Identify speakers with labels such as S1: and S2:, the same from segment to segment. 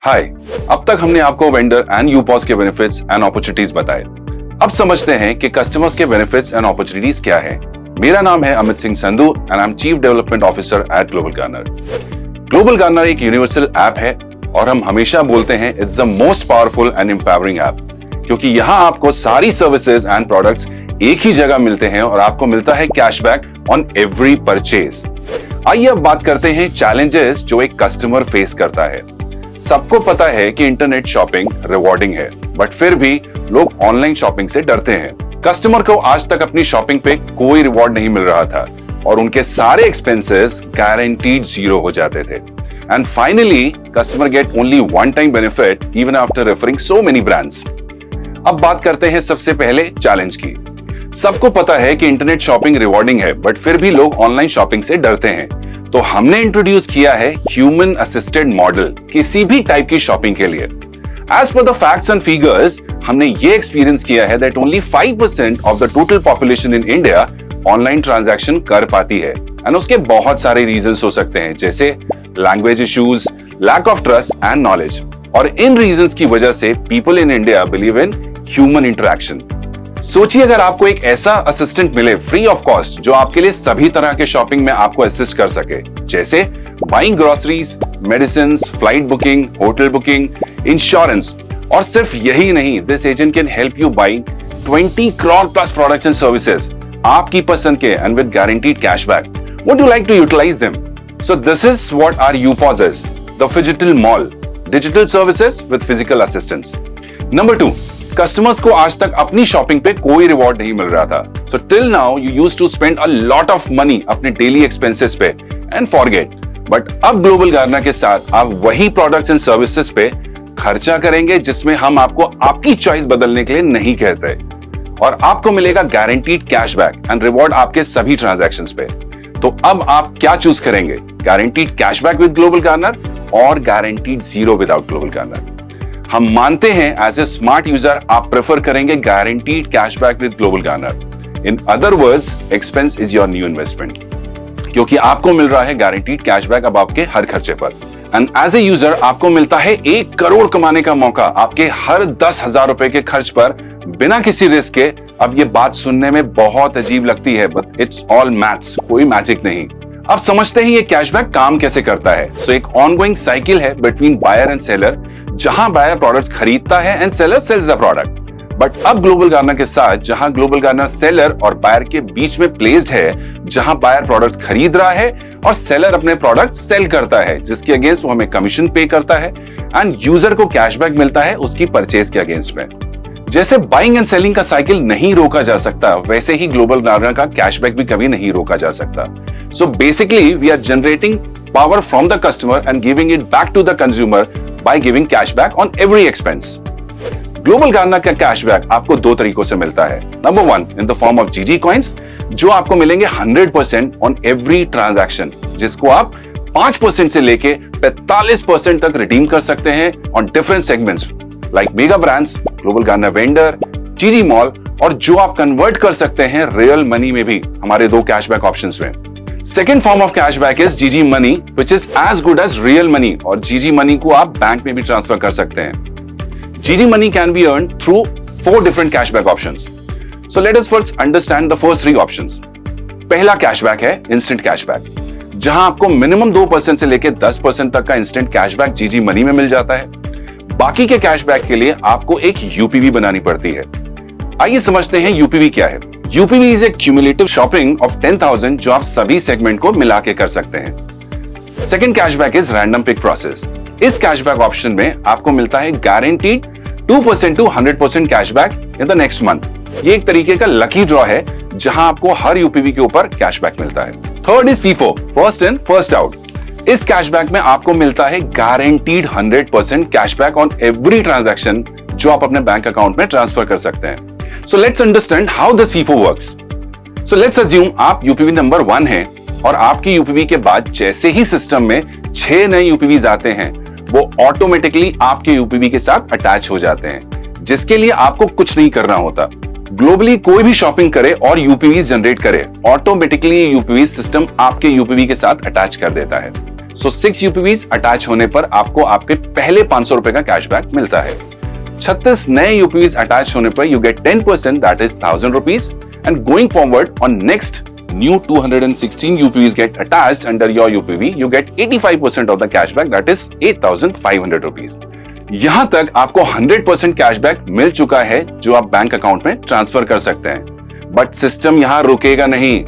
S1: हाय, अब तक हमने आपको वेंडर एंड यूपॉस के बेनिफिट्स एंड अपॉर्चुनिटीज बताए। अब समझते हैं कि कस्टमर्स के बेनिफिट्स एंड अपॉर्चुनिटीज क्या है। मेरा नाम है Amit Singh Sandhu and I am chief development officer eight global Garner. Global Garner एक यूनिवर्सल ऐप है और हम हमेशा बोलते हैं it's the most powerful and empowering app, क्योंकि यहाँ आपको सारी सर्विसेज एंड प्रोडक्ट्स एक ही जगह मिलते हैं और आपको मिलता है कैशबैक ऑन एवरी परचेज। आइए अब बात करते हैं चैलेंजेस जो एक कस्टमर फेस करता है। सबको पता है कि इंटरनेट शॉपिंग रिवॉर्डिंग है, बट फिर भी लोग ऑनलाइन शॉपिंग से डरते हैं। कस्टमर को आज तक अपनी शॉपिंग पे कोई रिवॉर्ड नहीं मिल रहा था और उनके सारे एक्सपेंसेस गारंटीड जीरो हो जाते थे। And finally customer get only one time benefit even after referring so many brands. अब बात करते हैं सबसे पहले चैलेंज की। सबको पता है कि इंटरनेट शॉपिंग रिवॉर्डिंग है, बट फिर भी लोग ऑनलाइन शॉपिंग से डरते हैं। तो हमने इंट्रोड्यूस किया है ह्यूमन असिस्टेड मॉडल किसी भी टाइप की शॉपिंग के लिए। As per the facts and figures, हमने ये एक्सपीरियंस किया है that only 5% of the total population in India online transaction कर पाती है। एंड उसके बहुत सारे रीजंस हो सकते हैं, जैसे language issues, lack of trust and knowledge. और इन रीजंस की वजह से people in India believe in human interaction. सोचिए अगर आपको एक ऐसा असिस्टेंट मिले फ्री ऑफ कॉस्ट जो आपके लिए सभी तरह के शॉपिंग में आपको असिस्ट कर सके, जैसे buying groceries, medicine, flight booking, hotel booking, insurance. और सिर्फ यही नहीं, this agent can help you buy 20 crore plus products and services आपकी पसंद के and with guaranteed cashback. Would you like to utilize them? So this is what our purpose is, the phygital mall, digital services with physical assistance. Number 2, customers को आज तक अपनी shopping पे कोई reward नहीं मिल रहा था। So till now you used to spend a lot of money अपने डेली एक्सपेंसेस पे एंड फॉरगेट। बट अब ग्लोबल गार्नर के साथ आप वही प्रोडक्ट्स एंड सर्विसेज पे खर्चा करेंगे जिसमें हम आपको आपकी चॉइस बदलने के लिए नहीं कहते, और आपको मिलेगा गारंटीड कैशबैक एंड रिवॉर्ड आपके सभी ट्रांजैक्शंस पे। तो अब आप क्या चूज करेंगे, guaranteed cashback with global garner or guaranteed zero without global garner? हम मानते हैं एज ए स्मार्ट यूजर आप प्रेफर करेंगे guaranteed cashback with global garner. In other words, expense is your new investment, क्योंकि आपको मिल रहा है गारंटीड कैशबैक अब आपके हर खर्चे पर। एंड एज ए यूजर आपको मिलता है 1 करोड़ कमाने का मौका आपके हर 10,000 रुपए के खर्च पर बिना किसी रिस्क के। अब ये बात सुनने में बहुत अजीब लगती है, बट इट्स ऑल मैथ्स, कोई मैजिक नहीं। अब समझते हैं ये कैशबैक काम कैसे करता है। सो एक ऑनगोइंग साइकिल है बिटवीन बायर एंड सेलर, जहां बायर प्रोडक्ट्स खरीदता है and seller sales the product. But अब ग्लोबल गार्नर के साथ, जहां ग्लोबल गार्नर सेलर और बायर के बीच में प्लेस्ड है, जहां बायर प्रोडक्ट्स खरीद रहा है और सेलर अपने प्रोडक्ट सेल करता है, जिसके अगेंस्ट वो हमें कमीशन पे करता है एंड यूजर को कैशबैक मिलता है उसकी परचेज के अगेंस्ट में। जैसे बाइंग एंड सेलिंग का साइकिल नहीं रोका जा सकता, वैसे ही ग्लोबल गार्नर का कैशबैक भी कभी नहीं रोका जा सकता। So basically we are generating power from the customer and giving it back to the consumer by giving cashback on every expense. Global Garner का कैशबैक आपको 2 तरीकों से मिलता है। Number 1 in the form of GG coins, जो आपको मिलेंगे 100% on every transaction, जिसको आप 5% से लेके 45% तक रिडीम कर सकते हैं on different segments like mega brands, Global Garner vendor, GG mall, और जो आप कन्वर्ट कर सकते हैं रियल मनी में भी हमारे 2 कैशबैक ऑप्शंस में। Second form of cashback is GG money, which is as good as real money, और जीजी मनी को आप बैंक में भी ट्रांसफर कर सकते हैं। जीजी money can be earn through 4 different cashback options. So let us first understand the first 3 options. पहला कैशबैक है इंस्टेंट कैशबैक, जहां आपको मिनिमम 2% से लेकर 10% तक का इंस्टेंट कैशबैक जीजी मनी में मिल जाता है। बाकी के कैशबैक के लिए आपको एक यूपीवी बनानी पड़ती है। आइए समझते हैं यूपीवी क्या है। UPV is a cumulative shopping of 10,000 जो आप सभी सेगमेंट को मिला के कर सकते हैं। Second cashback is random pick process. इस कैशबैक ऑप्शन में आपको मिलता है guaranteed 2% to 100% cashback in the next month. ये एक तरीके का लकी ड्रॉ है जहां आपको हर यूपीवी के ऊपर कैशबैक मिलता है। Third is FIFO, first in first out. इस कैशबैक में आपको मिलता है guaranteed 100% cashback on every transaction जो आप अपने बैंक अकाउंट में ट्रांसफर कर सकते हैं। So let's understand how this FIFO works. So let's assume आप यूपीवी नंबर 1 हैं और आपकी यूपीवी के बाद जैसे ही सिस्टम में 6 नए यूपीवीज आते हैं, वो ऑटोमेटिकली आपके यूपीवी के साथ अटैच हो जाते हैं, जिसके लिए आपको कुछ नहीं करना होता। ग्लोबली कोई भी शॉपिंग करे और यूपीवी जनरेट करे, ऑटोमेटिकली यूपीवी सिस्टम आपके यूपीवी के साथ अटैच कर देता है। सो 6 यूपीवीज अटैच होने पर आपको आपके पहले 500 रुपए का कैशबैक मिलता है। 36 नए यूपीवीज अटैच होने पर you get 10%, that is 1000 rupees, and going forward on next new 216 UPVs get attached under your UPV, you get 85% of the cashback, that is 8,500 rupees. यहां तक आपको 100% कैशबैक मिल चुका है जो आप बैंक अकाउंट में ट्रांसफर कर सकते हैं। बट सिस्टम यहां रुकेगा नहीं।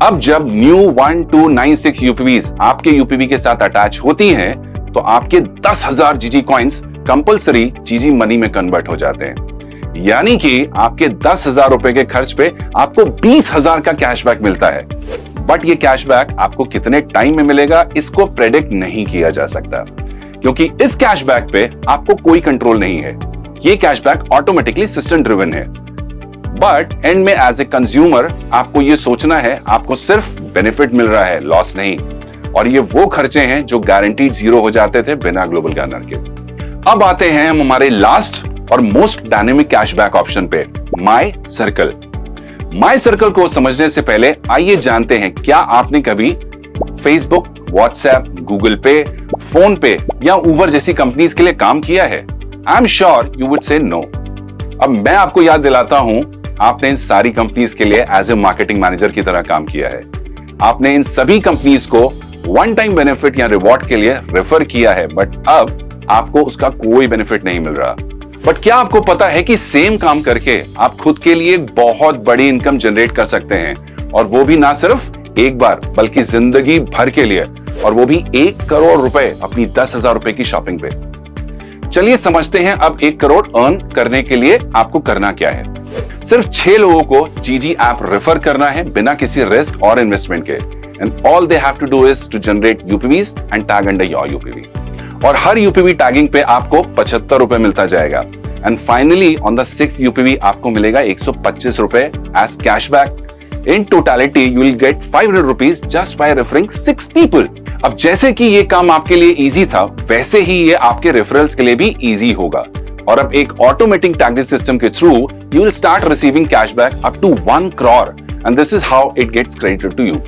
S1: अब जब न्यू 1296 यूपीवीज आपके यूपीवी के साथ अटैच होती हैं, तो आपके 10,000 जीजी कॉइन्स कंपल्सरी जीजी मनी में कन्वर्ट हो जाते हैं। यानी कि आपके 10,000 रुपए के खर्च पे आपको 20,000 का कैशबैक मिलता है। बट ये कैशबैक आपको कितने टाइम में मिलेगा, इसको प्रेडिक्ट नहीं किया जा सकता, क्योंकि इस कैशबैक पे आपको कोई कंट्रोल नहीं है। ये कैशबैक ऑटोमेटिकली सिस्टम ड्रिवन है। बट एंड में एज ए कंज्यूमर आपको ये सोचना है आपको सिर्फ बेनिफिट मिल रहा है, लॉस नहीं। और ये वो खर्चे हैं जो गारंटीड जीरो हो जाते थे बिना ग्लोबल गार्नर के। अब आते हैं हम हमारे लास्ट और मोस्ट डायनेमिक कैशबैक ऑप्शन पे, माई सर्कल। माई सर्कल को समझने से पहले आइए जानते हैं, क्या आपने कभी फेसबुक, व्हाट्सएप, गूगल पे, फोन पे या उबर जैसी कंपनीज के लिए काम किया है? I am sure you would say no. अब मैं आपको याद दिलाता हूं, आपने इन सारी कंपनीज के लिए एज ए मार्केटिंग मैनेजर की तरह काम किया है। आपने इन सभी कंपनीज को वन टाइम बेनिफिट या रिवॉर्ड के लिए रेफर किया है, बट अब आपको उसका कोई बेनिफिट नहीं मिल रहा। बट क्या आपको पता है कि सेम काम करके आप खुद के लिए बहुत बड़ी इनकम जनरेट कर सकते हैं, और वो भी ना सिर्फ एक बार बल्कि जिंदगी भर के लिए, और वो भी 1 करोड़ रुपए अपनी 10,000 रुपए की शॉपिंग पे। चलिए समझते हैं अब 1 करोड़ अर्न करने के लिए आपको करना क्या है। सिर्फ 6 लोगों को जीजी ऐप रेफर करना है बिना किसी रिस्क और इन्वेस्टमेंट के, and all they have to do is to generate UPVs and tag under your UPV. और हर यूपीवी टैगिंग पे आपको 75 रुपए मिलता जाएगा। And finally on the 6th UPV आपको मिलेगा 125 रुपए एज कैशबैक। In totality you will get 500 rupees just by referring 6 people. अब जैसे कि ये काम आपके लिए इजी था, वैसे ही ये आपके रेफरल्स के लिए भी इजी होगा। और अब एक ऑटोमेटिक टैगिंग सिस्टम के through you will start receiving cashback up to 1 crore, and this is how it gets credited to you.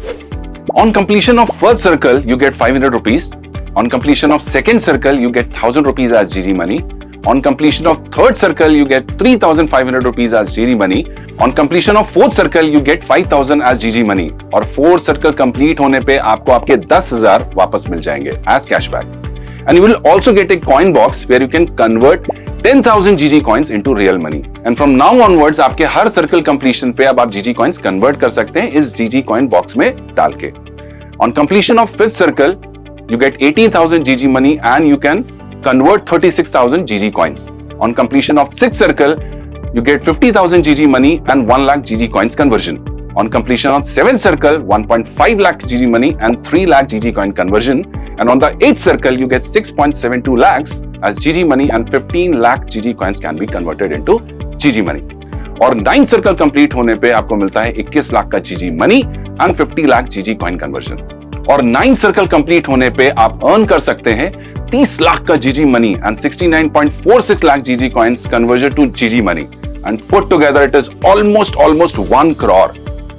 S1: On completion of first circle you get 500 rupees. On completion of second circle, you get 1,000 rupees as GG money. On completion of third circle, you get 3,500 rupees as GG money. On completion of fourth circle, you get 5,000 as GG money. और fourth circle complete होने पे आपको आपके 10,000 वापस मिल जाएंगे as cashback. And you will also get a coin box where you can convert 10,000 GG coins into real money. And from now onwards, आपके हर circle completion पे अब आप GG coins convert कर सकते हैं इस GG coin box में डाल के. On completion of fifth circle, you get 18,000 GG money and you can convert 36,000 GG coins. On completion of sixth circle, you get 50,000 GG money and 1 lakh GG coins conversion. On completion of seventh circle, 1.5 lakh GG money and 3 lakh GG coin conversion. And on the eighth circle, you get 6.72 lakhs as GG money and 15 lakh GG coins can be converted into GG money. और 9th circle complete होने पे आपको मिलता है 21 लाख का GG money and 50 lakh GG coin conversion. और 9th circle complete होने पे आप अर्न कर सकते हैं 30 लाख का जीजी money and 69.46 lakh GG coins converted to GG money, and put together it is almost 1 crore.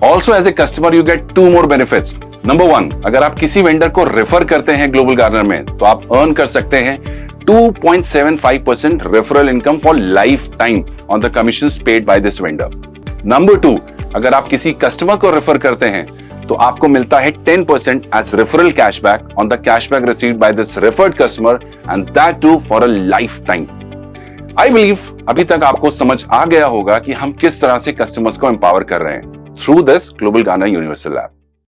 S1: Also as a customer you get 2 more benefits. Number 1, अगर आप किसी वेंडर को रेफर करते हैं ग्लोबल गार्नर में, तो आप अर्न कर सकते हैं 2.75% referral income for life time on the commissions paid by this vendor. Number 2, अगर आप किसी कस्टमर को रेफर करते हैं तो आपको मिलता है 10% as referral cashback on the cashback received by this referred customer, and that too for a lifetime. I believe अभी तक आपको समझ आ गया होगा कि हम किस तरह से कस्टमर्स को एम्पावर कर रहे हैं through this global Garner universal app.